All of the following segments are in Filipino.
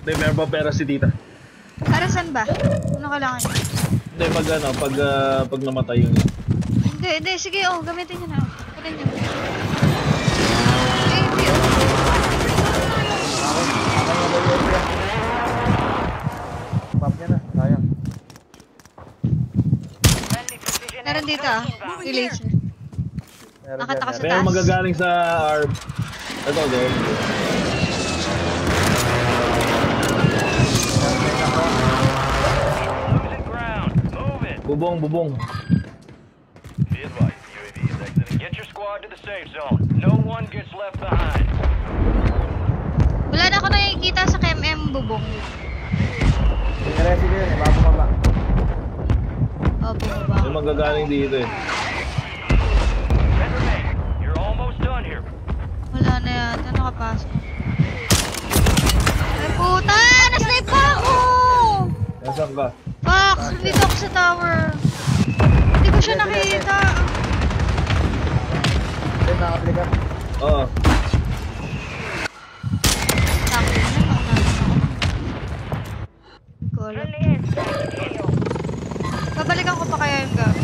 Hindi, meron pa pera si tita. Para saan ba? Ano kailangan niya? Hindi, pag namatay yun. Hindi, sige, gamitin niyo na. Kunin niyo. Pop niya na, sayang. Meron dito laser. Nakatakas sa taas. Meron magagaling sa ARB. Ito, doon. Bubong. Get your squad to the safe zone. No one gets left behind. Wala na ako nakikita sa KMM bubong. Sige, baba. Bubaba. May magagaling dito eh. You're almost done here. Wala na yata, nakapasok. Ay puta! Na-snipe pa ako! Nasaan ka? Fuck! Dito ako sa tower. Hindi ko siya nakita. Hindi, nakaplikat. Oo. Babalikan ko pa kaya yung gamit.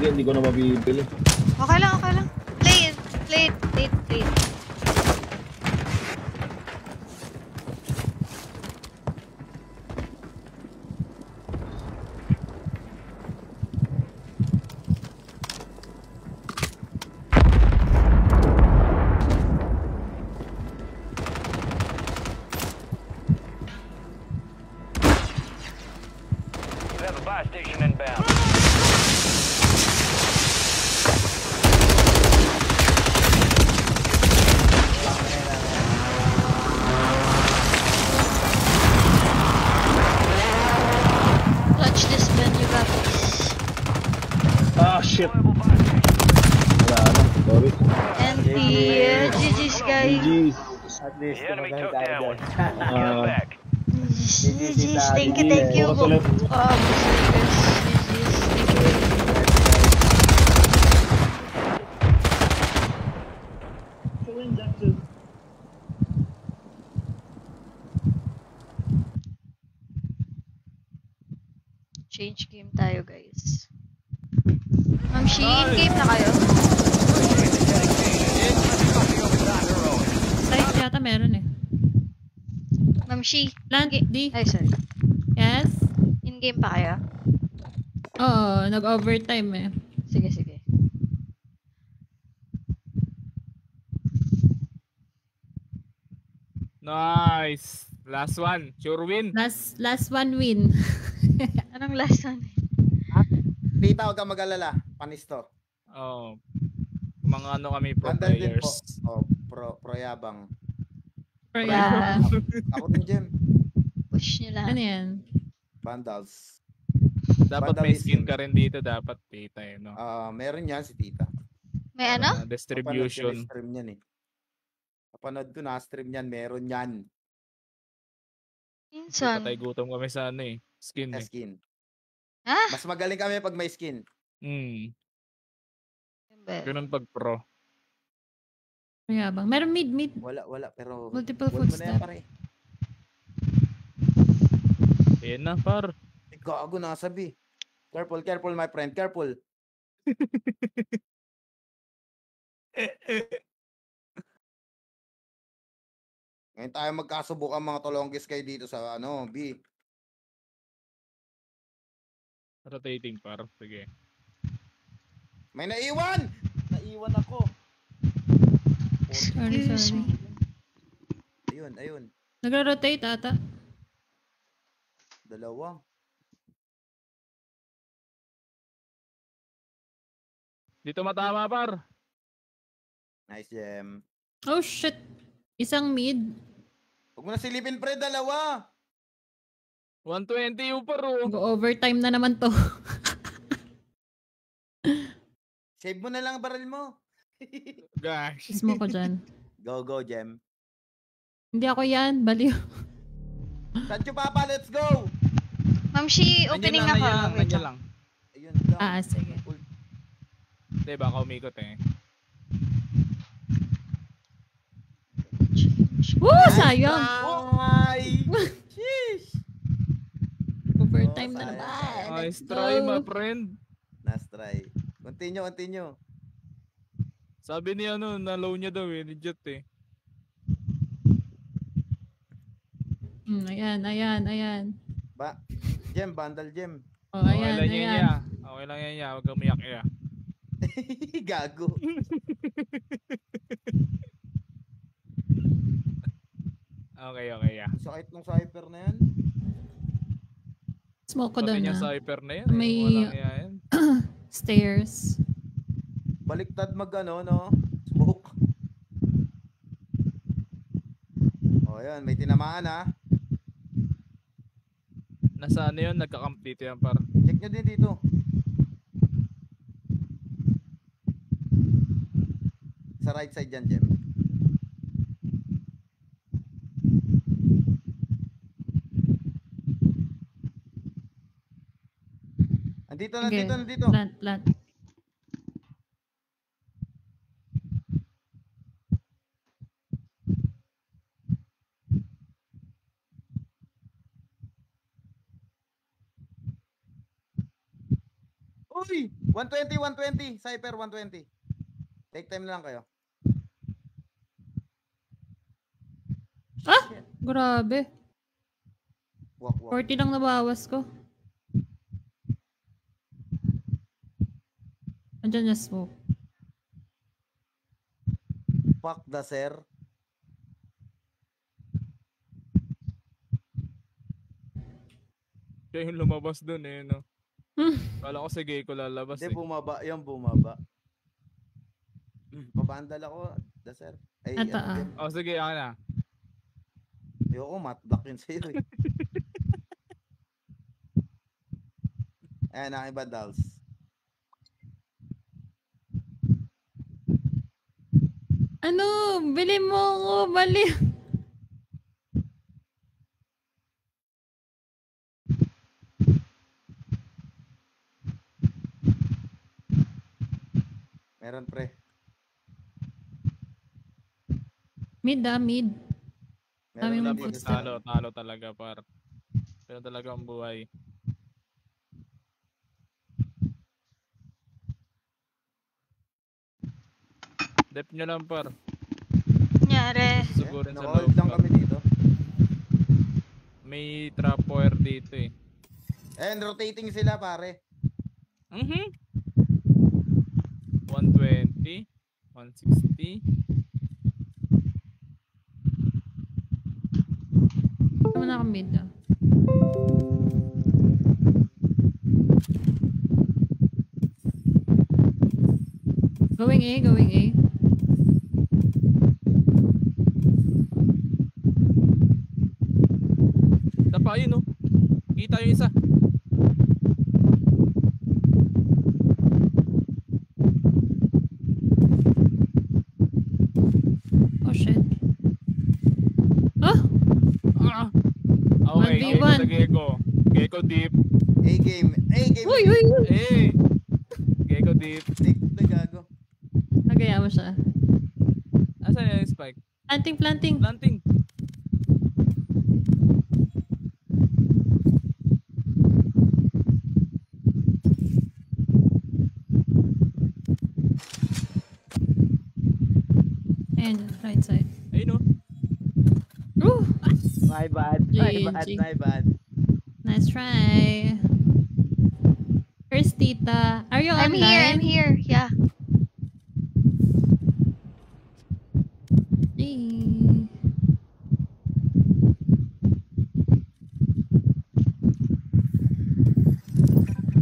Hindi ko na mabibili. Okay lang. Play it. You have a buy station inbound. Shit. Wala na. Sorry. And GG's guys. GG's. At least, The enemy took tayo that dyan. one. Get back. GG's. Thank you. GG's. Thank you. Change game tayo guys. Ma'am Shi, in-game na kayo? Site yata meron eh. Ma'am Shi, Land D. ay sorry. Yes? In-game pa kayo? Oo, nag-overtime eh. Sige. Nice! Last one. Sure win. Last one win. Anong last one? Tita, huwag kang mag-alala. Panis to. Oh. Mga ano kami pro Ganda din po. players. Oh, pro yabang. Yeah. Ako din, Jem. Push nyo lang. Ano yan? Vandals. Dapat may skin ka rin dito, dapat tita eh, no? Meron yan si Tita. May ano? Distribution. Stream yan eh. Kapanood ko na stream yan, meron yan. Minsan. Patay gutom kami sa ano eh. Skin eh. Skin. Ha? Mas magaling kami pag may skin. Ganun pag pro. Mayabang. Meron mid. Wala, pero multiple footstep. Ayan na, par. Gago nasabi. Careful my friend, careful. Ngayon tayo magkasubukan mga tolonggis kayo dito sa B. Rotating par. Sige. May naiwan! Naiwan ako. Sorry. Ayun. Nagra-rotate ata. Dalawa. Dito matama, par. Nice, Jem. Oh shit. Isang mid. Huwag mo na silipin, pre. Dalawa. 120 yung par, oh. Go-overtime na naman to. Save mo na lang ang baril mo. Gosh. Smoke ko dyan. Go, Jem. Hindi ako yan. Baliw. Sancho Papa, let's go! Ma'am Shi, opening ako. Wait Nandiyan lang. lang. Ayun lang. Sige. Hindi, baka umikot eh. Woo! Sayang! Ay! Sheesh! Overtime na sayang. naman. Nice Let's try, go. my friend. Nice try. Continue. Sabi ni ano, na-low niya daw eh, legit eh. Ayan. Ba? Jem, bandal Jem. Oh, Okay ayan, lang yan ayan. niya. Okay lang yan niya, huwag kang umiyak niya. Gago. Okay, yeah. Sakit nung cypher na yan. Smoke ko Pati doon niya na. cyper na yan. May- Walang yan. Stairs. Baliktad mag ano, no? Smoke. Oh, yan. May tinamaan ha. Nasa ano yun, nagka-camp dito yan par. Check nyo din dito. Sa right side dyan, Jem. Sige. Nandito. Plant. Uy! 120. Cypher 120. Take time lang kayo. Grabe. Walk. 40 lang nabawas ko. Andyan na smoke. Fuck the sir. Siya yung lumabas dun eh, no? Hmm. Kala ko si Gay ko lalabas Hindi, eh. bumaba. Papandal ako, the sir. Ay, Ata, Jem. Oh, sige, akin na. Ayoko, matblock yun sa'yo eh. Ayan, aking bandals. Ano? Bili mo ko. Bali. Meron pre. Mid. Meron Daming din mga dito, footstep. sir. Talo talaga par. Pero talaga ang buhay. Dep nyo lang par. Nyari. Sugurin sa Naka-hold loob lang par. kami dito. May trap wire dito eh. And rotating sila pare. 120, 160. Ito na ako mid. Going A. Tapa yun oh. Kita yung isa. Oh shit. Ah! Ah! Okay, 1v1. Gecko sa Gecko. Gecko deep. A-game. Uy! Eh! Gecko deep. Take the gago. Nagaya mo siya. Asan yung spike? Planting. Planting. Ayan, right side. Ayun oh. Ooh! My bad. GG. My bad. Nice try. Where's Tita? Are you I'm online? here. Yeah. Hey.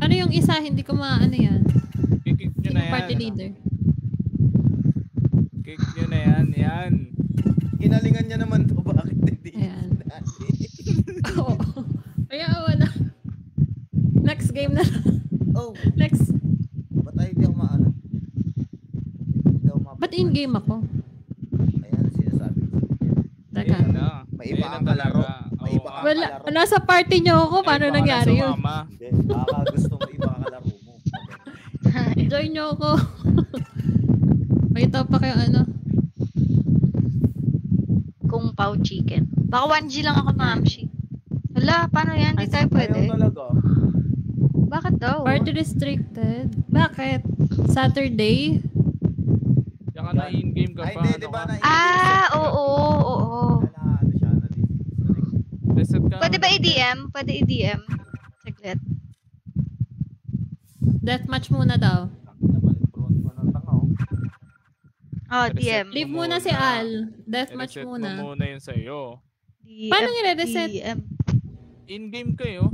Ano yung isa? Hindi ko maano yan. Kick nyo na Yung yan. party leader. Kick nyo na yan. Yan. Ginalingan niya naman to. Bakit hindi? Ayan. Oo. Kaya wala. Next game na. Oh, Next. ba't tayo hindi ako maano? Ba't in-game ako? Ayan, sinasabi ko. Teka. Ayun na. May iba Ayun kang na kalaro. talaga. May Oo iba nga. kang Wala. kalaro. Nasa party niyo ako. Paano Ay, baka nangyari yun? sumama. Hindi. Baka gusto mo iba kang kalaro mo. Join niyo ako. May tao pa kayo ano. Kung pao chicken. Baka 1G lang ako, Mamshi. Hala, paano yan? Hindi tayo Ayaw pwede. talaga. Bakit daw? Party restricted. Bakit? Saturday? Yan ka na in-game ka Ay, pa. hindi, ano di ba ka? Oo. Ano siya, na-disconnect. Reset ka. Pwede ba EDM? Pwede EDM. Saglit. Deathmatch muna daw. Nabalik front ko ng tanga, oh. Oh, Reset DM. mo Leave muna si Al. Deathmatch Reset muna. mo muna yun sa'yo. DM. Paano nire-reset? DM. In-game kayo.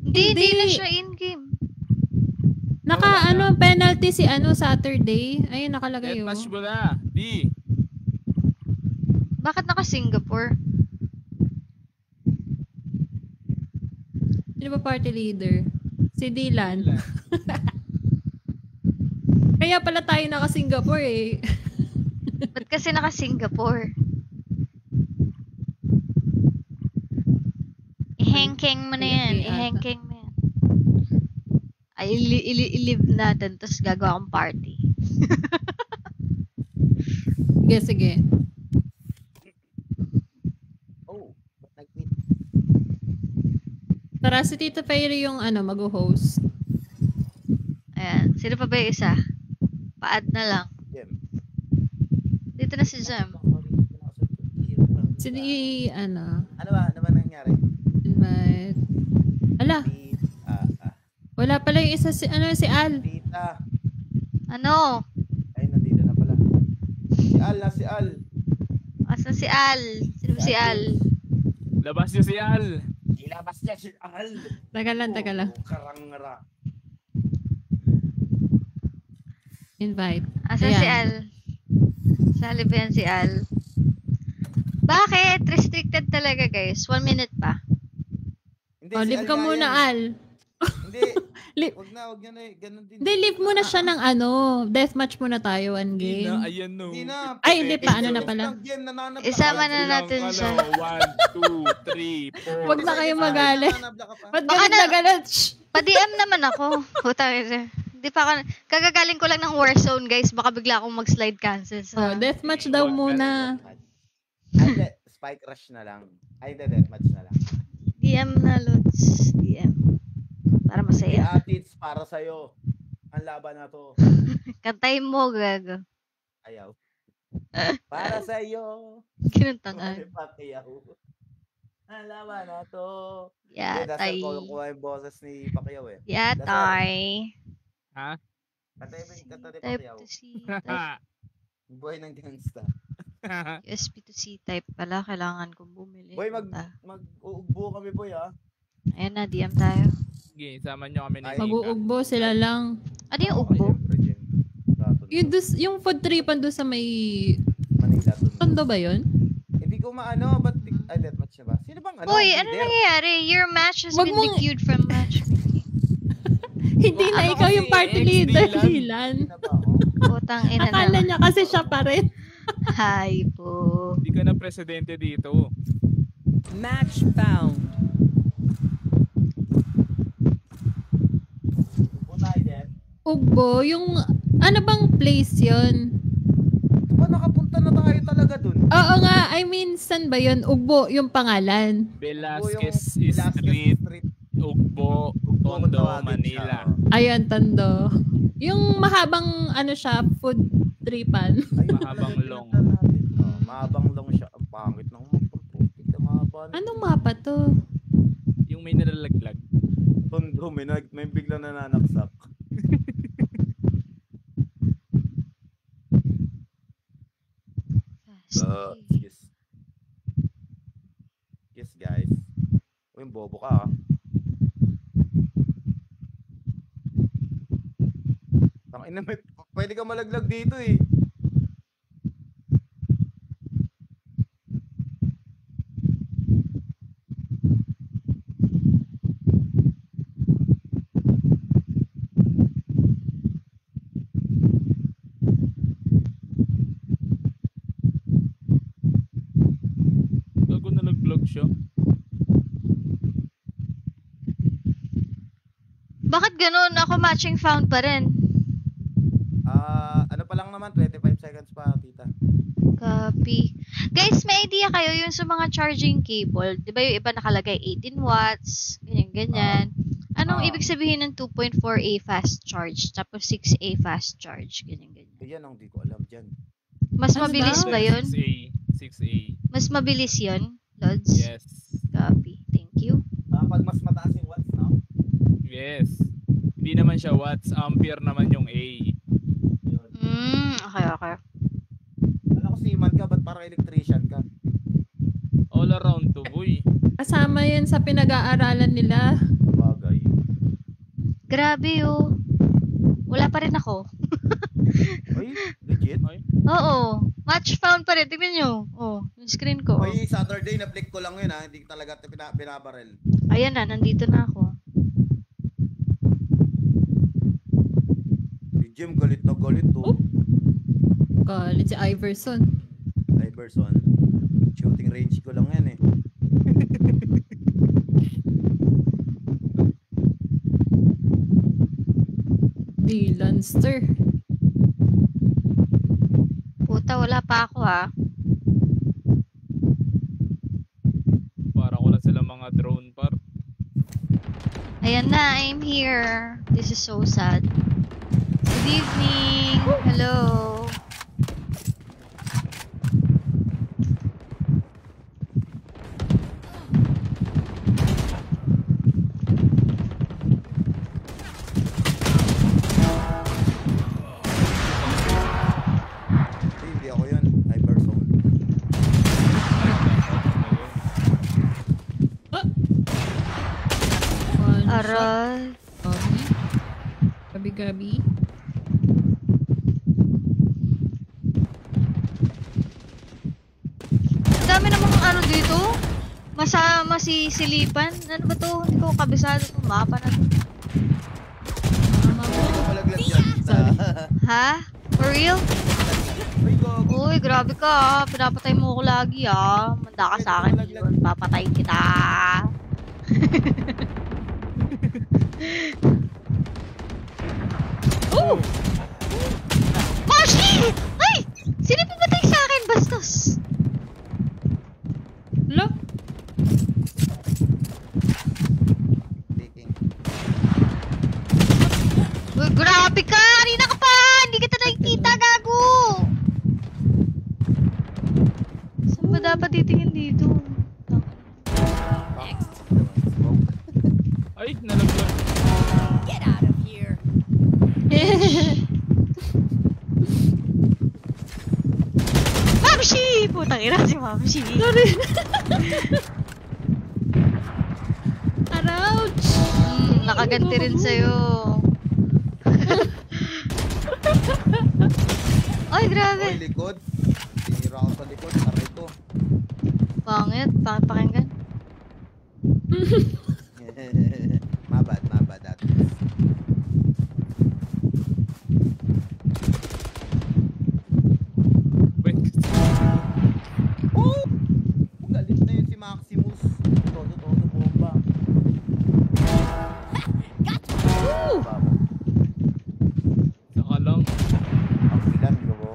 Hindi lang siya in-game. Naka ano penalty si ano Saturday. Ayun nakalagay yun. Deathmatch mo na. Di. Bakit naka-Singapore? Sino ba party leader? Si Dylan. Kaya pala tayo naka-Singapore eh. Ba't kasi naka-Singapore? Ihengkeng mo na yan. Ata. Ihengkeng mo yan. Ay, i-live natin, tapos gagawa akong party. Sige, sige. Oh, ba't nag-quit? Tara si Tita Fairy yung ano mag-host. Ayan. Sino pa ba yung isa? Pa-add na lang. Jem. Dito na si Jem. Si ano Ano ba nangyari? invite. Ala, wala pala yung isa si ano si Al. Tita. Ano? Ay, nandito na pala. Si Al. Asan si Al? Sino ba si Al? Labas niyo si Al. Ilabas niya si Al. Taga lang. Oh, karangara. Invite. Asan Ayan. si Al? Sali ba yan si Al? Bakit? Restricted talaga guys. 1 minute pa. Hindi, Oh, si leave Al ka nga muna yan. Al. Hindi. Leave. Wag na eh. Ganun din. Hindi, leave muna siya ng ano. Deathmatch muna tayo one Hindi na. game. Ayan no. Hindi na. Ay, hindi pa. Ano na pala? Isama na natin siya. 1, 2, 3, 4. Wag na kayo magalit. Ba't Baka galit na galit? Shh! Pa-DM naman ako. Puta ina. Hindi pa ako. Kagagaling ko lang ng Warzone guys. Baka bigla akong mag-slide cancel Oh, sa... deathmatch daw muna. Ay, Spike Rush na lang. Ay, deathmatch na lang. DM na Lods. DM. Para Hey, masaya. Atits, para sa'yo. Ang laban na to. Kantayin mo, gago. Ayaw. Para sa'yo. Kinuntangan. Ay, Pacquiao. Ang laban na to. Yatay. Dasal ko yung boses ni Pacquiao eh. Yatay. Ha? Kanta ni Type Pacquiao. to C. Type. Buhay ng gangsta. USB to C type pala. Kailangan kong bumili. Boy, Puta. mag-uugbo kami, boy, ah. Ayan na, DM tayo. Sige, sama nyo kami ni Ay, Mika. Mag-uugbo sila lang. Ano yung ugbo? Siyempre, Jen. Yung food tripan doon sa may... Manila. Tondo ba yun? Hindi ko maano, but... Ay, deathmatch na ba? Sino bang ano? Boy, ano leader? nangyayari? Your match has Wag been mong- dequeued from matchmaking. Hindi na Ano ikaw kasi, yung party ex, leader, Dylan? Dylan. Sino ba ako? Putang ina Akala naman. niya kasi siya pa rin. Hi po. Hindi ka na presidente dito. Match found. Upo tayo, Jen. Ugbo, yung... Ano bang place yun? Diba nakapunta na tayo talaga dun? Oo nga, I mean, saan ba yun? Ugbo, yung pangalan. Velasquez Velasquez Street, Ugbo, Ugbo, Tondo, tawagin Manila. siya. Ayun, Tondo. Yung mahabang, ano siya, food tripan. Ayun, Mahabang talaga long. pinuntahan natin. Oh, mahabang long siya. Ang pangit ng magpaprutik. Ang haba. Anong mapa to? Yung may nalalaglag. Tondo, may biglang nananaksak. Yes. Yes, guys. Uy, bobo ka, ah. Tangina, pwede ka malaglag dito, eh. Bakit ganun? Ako matching found pa rin. Ano pa lang naman, 25 seconds pa, tita. Copy. Guys, may idea kayo yung sa mga charging cable. Di ba yung iba nakalagay 18 watts, ganyan-ganyan. Anong ibig sabihin ng 2.4A fast charge, tapos 6A fast charge, ganyan-ganyan. Yan ang di ko alam dyan. Mas Ano mabilis daw? ba yun? 6A. Mas mabilis yun, Lods? Yes. Copy. Thank you. Pag mas mataas yung watts, no? Yes. Hindi naman siya watts, ampere naman yung A. Okay. Alam ko seaman ka, ba't parang electrician ka? All around to, boy. Kasama yan sa pinag-aaralan nila. Bagay. Grabe oh. Wala pa rin ako. Ay, legit? Oo. Match found pa rin. Tignan nyo. Oh, yung screen ko. Oh. Ay, Saturday, na-flick ko lang yun ha. Hindi talaga binabarel. Ayan na, nandito na ako. Si Jim, galit na galit to. Oh. Galit si Iverson. Iverson. Shooting range ko lang yan eh. Lanster. Puta, wala pa ako ha. Para ko lang sila mga drone par. Ayan na, I'm here. This is so sad. Good evening. Hello. Hindi ako yun. Iverson. Aray. Gabi-gabi. Ang dami namang ano dito. Masisilipan. Ano ba to? Hindi ko kabisado ng mapa na to. Malaglag yan. Ha? For real? Ay, gago. Uy, grabe ka ah. Pinapatay mo ko lagi ah. Manda ka sa akin yun. Papatayin kita. Oh! Moshi! Ay! Sino pumatay sa akin? Bastos! Lo? Taking. Uy, grabe ka! Kanina ka pa! Hindi kita nakikita, gago! Saan ba dapat titingin dito? Ay, nalaglag. Get out of here. Mamshi! Putang ina si Mamshi. Arouch! Nakaganti rin sa'yo. Ay, grabe. Oy, likod. Tinira ako sa likod. Aray ko. Pangit. Pangit pakinggan. Mabad at Wait. Oh! Galit na yun si Maximus. Todo bomba. Saka lang. Ang bilan, gawa.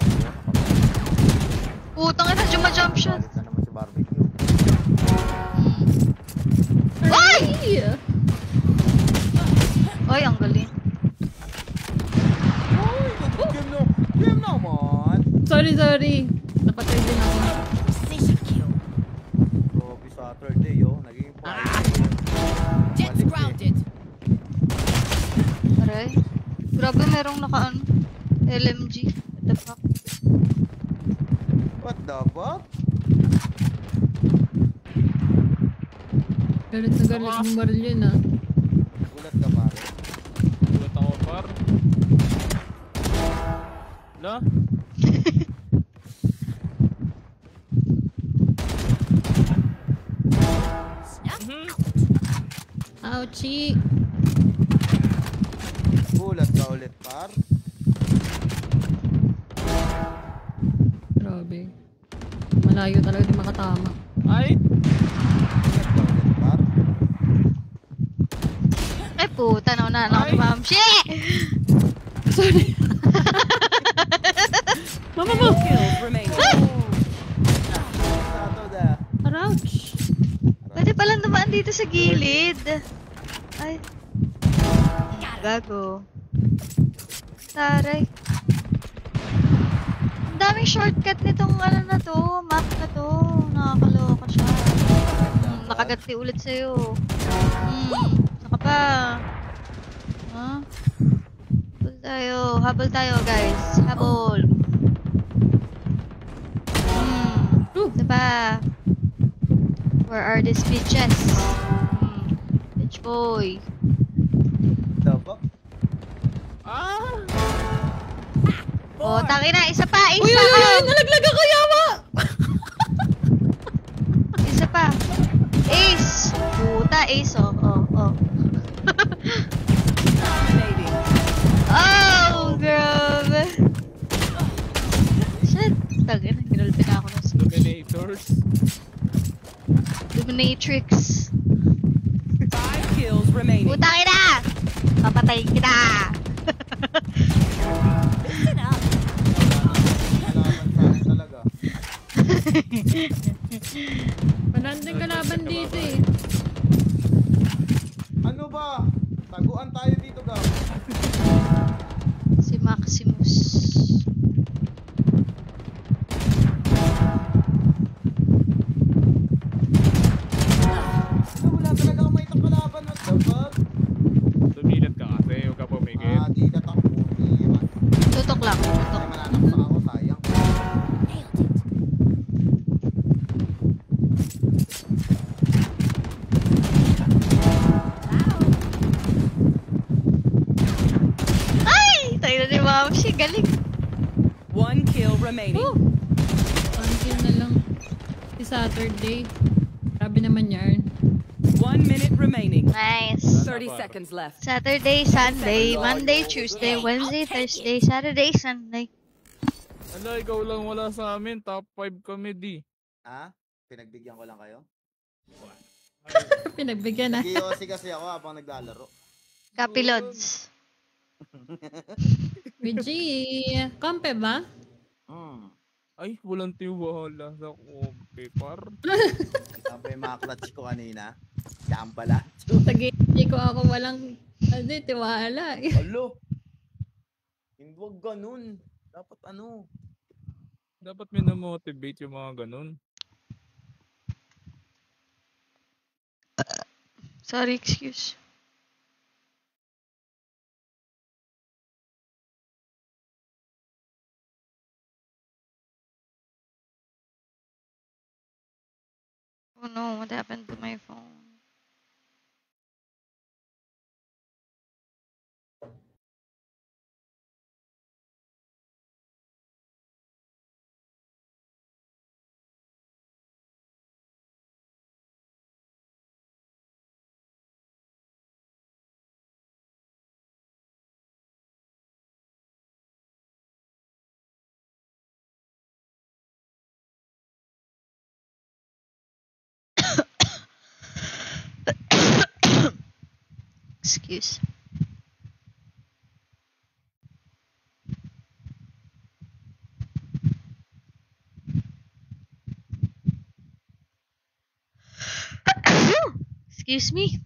Putang ina, jump shot. Galit na naman si Barbecue. Ay! Yeah. Ay, ang galing. Uy, game no. Game naman. Sorry. Napatay din ako. Precision kill. Grabe Saturday, yo. Naging Jets grounded. Aray. Grabe, merong naka-ano. LMG. What the fuck? What the fuck? Galit na galit ng baril yun ah. Gulat ka pare. Gulat ako par. Wala? Ouchie! Gulat ka ulit par. Grabe. Malayo talaga di makatama. Ay! Gulat ka ulit par. Ay, Puta, nauna na ako ni Ma'am Shi! Sorry. Mama mo! Kills remaining. Ouch. Pwede palang dumaan dito sa gilid. Ay. Gago. Taray. Ang daming shortcut nitong ano na to, map na to. Nakakaloka siya. Nakaganti ulit sa'yo. Saka pa. Ha? Habol tayo guys. Habol. Diba? Where are these bitches? Bitch boy. Dapat. Oh, tangina, isa pa, Uy, isa uy, pa. uy, nalaglag ako, yawa! Isa pa. Ace. Puta, ace, oh. Dominating. Oh, grabe. Shit. Tangina, ginulpi na ako ng Dominators. Dominatrix. 5 kills remaining. Puta kita! Papatayin kita! Listen up. Kalaban sa akin talaga. Wala din kalaban dito eh. Ano ba? Taguan tayo dito, Gab. Si Maximus. Wala talaga akong makitang kalaban. What the fuck? Sumilat ka kasi, huwag ka pumigil. Di ka takbo. Tutok lang, Ay, tutok. mananaksak ako, sayang. Ay! Tayo na ni Ma'am Shi, galing. 1 kill remaining. One kill na lang. Si Saturday. Grabe naman yarn. 1 minute remaining. Nice. 30 seconds left. Saturday, Sunday, Monday, Tuesday, Wednesday, Thursday, Saturday, Sunday. Ala, ikaw lang wala sa amin. Top 5 kami, di. Ha? Pinagbigyan ko lang kayo? Pinagbigyan na. Nag-iossi kasi ako habang naglalaro. Kapilods. Reggie, kompe ba? Ay, walang tiwala sa kompe, par. Saan pa yung mga clutch ko kanina? Saan pala? Sa game ko ako walang tiwala. Alo! Hindi, wag ganun. Dapat ano? Dapat minamotivate yung mga ganun. Sorry, excuse. Oh no, what happened to my phone? Excuse. Excuse me.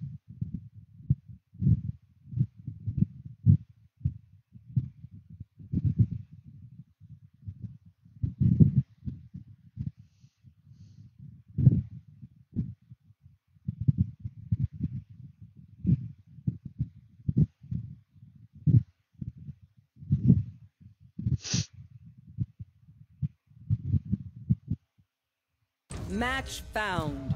Match found.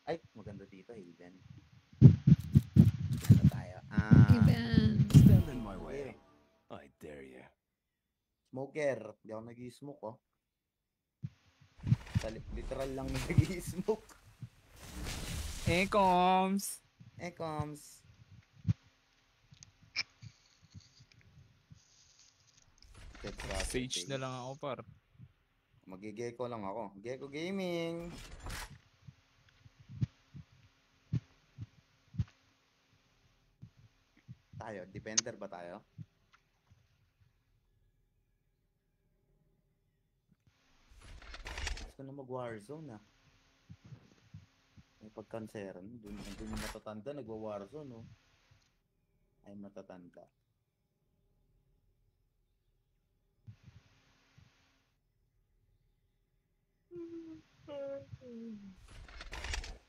Ay, maganda dito, Hayden. Dito tayo. Even. Stand in my way. I dare you. Smoker. Hindi ako nag-i-smoke, oh. Literal lang nag-i-smoke. Coms. Comes. Rocket sa Sage na lang ako, par. Magigeko lang ako. Gecko Gaming. Tayo, defender ba tayo? Gusto ko na mag-warzone ah. May pagkanseran. Doon yung matatanda, nagwa-warzone no. Ay matatanda.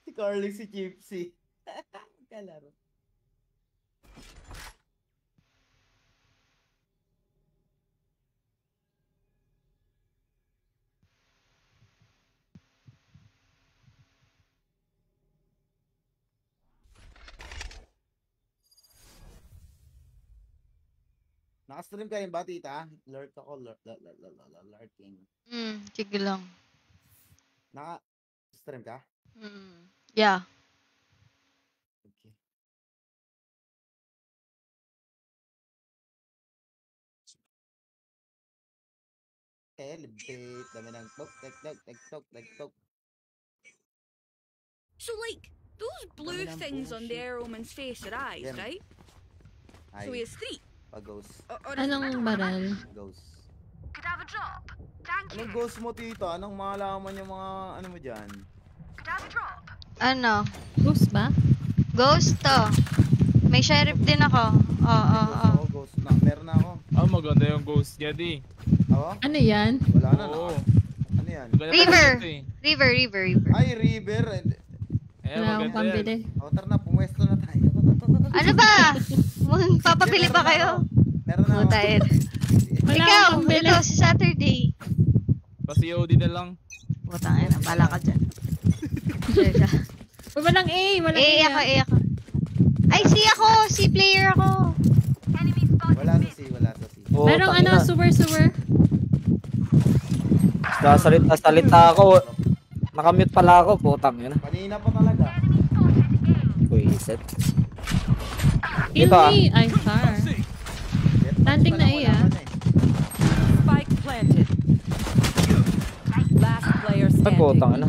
Si Carly, si Gypsy. Kalaro. Naka-stream ka rin ba, tita? Lurk ako, lurking. Sige lang. Naka-stream ka? Yeah. Okay. Elevate, dami ng tok. So, like, those blue Dami ng things on the bullshit. Airwoman's face are eyes, Yan. right? So Ay, he has three. ghost. Or is it Anong better? baral? Ghost. Could I have a drop? Thank you. Anong ghost mo, tita? Anong malaman yung mga ano mo dyan? Could I have a drop? Ano? Ghost ba? Ghost to. May sheriff din ako. Oo. Oo, ghost na. Meron na ako. Ah, maganda yung ghost niya, di. Ako? Ano yan? Wala na. Oo. Ano yan? Maganda River. ito eh. River. Ay, river. Eh, Wala akong maganda yan. pambili. O, tara na. Pumwesto na tayo. Ano ba? Papabili ba kayo? Meron na ako. Mutahin. Wala Ikaw, akong pambili. ito si Saturday. Pa-COD na lang. Putang ina, bala ka dyan. Teka. Uy, walang A. Walang A. Ako. Ay, C player ako. Wala sa C. Oh, Merong ano, sewer. Salita ako. Nakamute pala ako, putang yun. Kanina pa talaga. Buisit. Kill Dito, ah. me. Ay, far. Planting na A, ah. Spike planted. Last player Ay, standing. putang ano.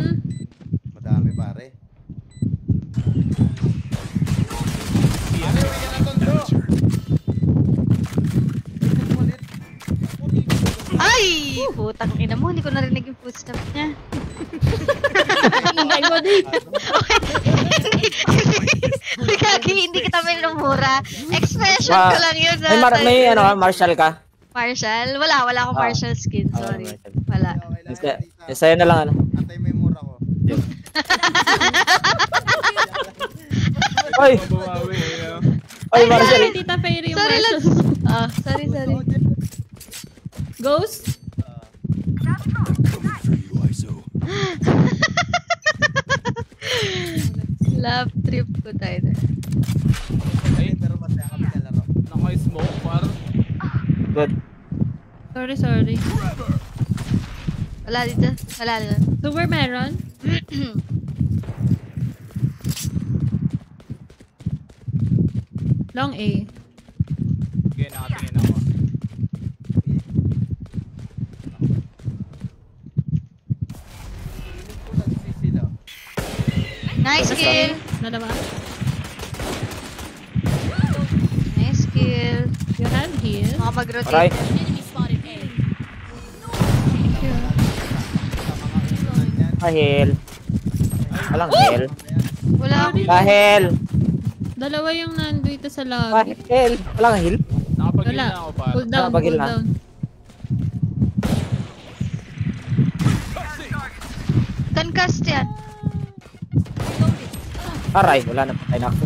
Madami pare. Ay! Putang ina mo, hindi ko narinig yung footstep niya. Ay, mo din. Kagi, hindi kita minumura. Expression ko lang yun. May ano, Marshall ka? Marshall? Wala akong Marshall skin. Sorry. Wala. Sa'yo na lang ano. Antay mo yung mura ko. Oy! Bumawi eh. Oy, Marshall! Sorry, Tita Fairy yung Sorry lang. Marshall. Sorry. Ghost? Love trip ko tayo. Ay, Pero masaya kami na laro. naka-smoke, par. Good. Sorry. Wala dito. Sewer meron? Long A. Sige, nakatingin ako. Feeling ko nagsisila. Nice kill. Dalawa. Nice kill. You have heal. Makapag-rotate. Aray. Kahil. Walang heal. Wala akong... Kahil. Dalawa yung nandito sa lobby. Kahil. Walang heal. Nakapag-heal Wala. na ako, par. Cool down. Nakapag-heal na. Concast yan. Aray, wala na. Patay na ako.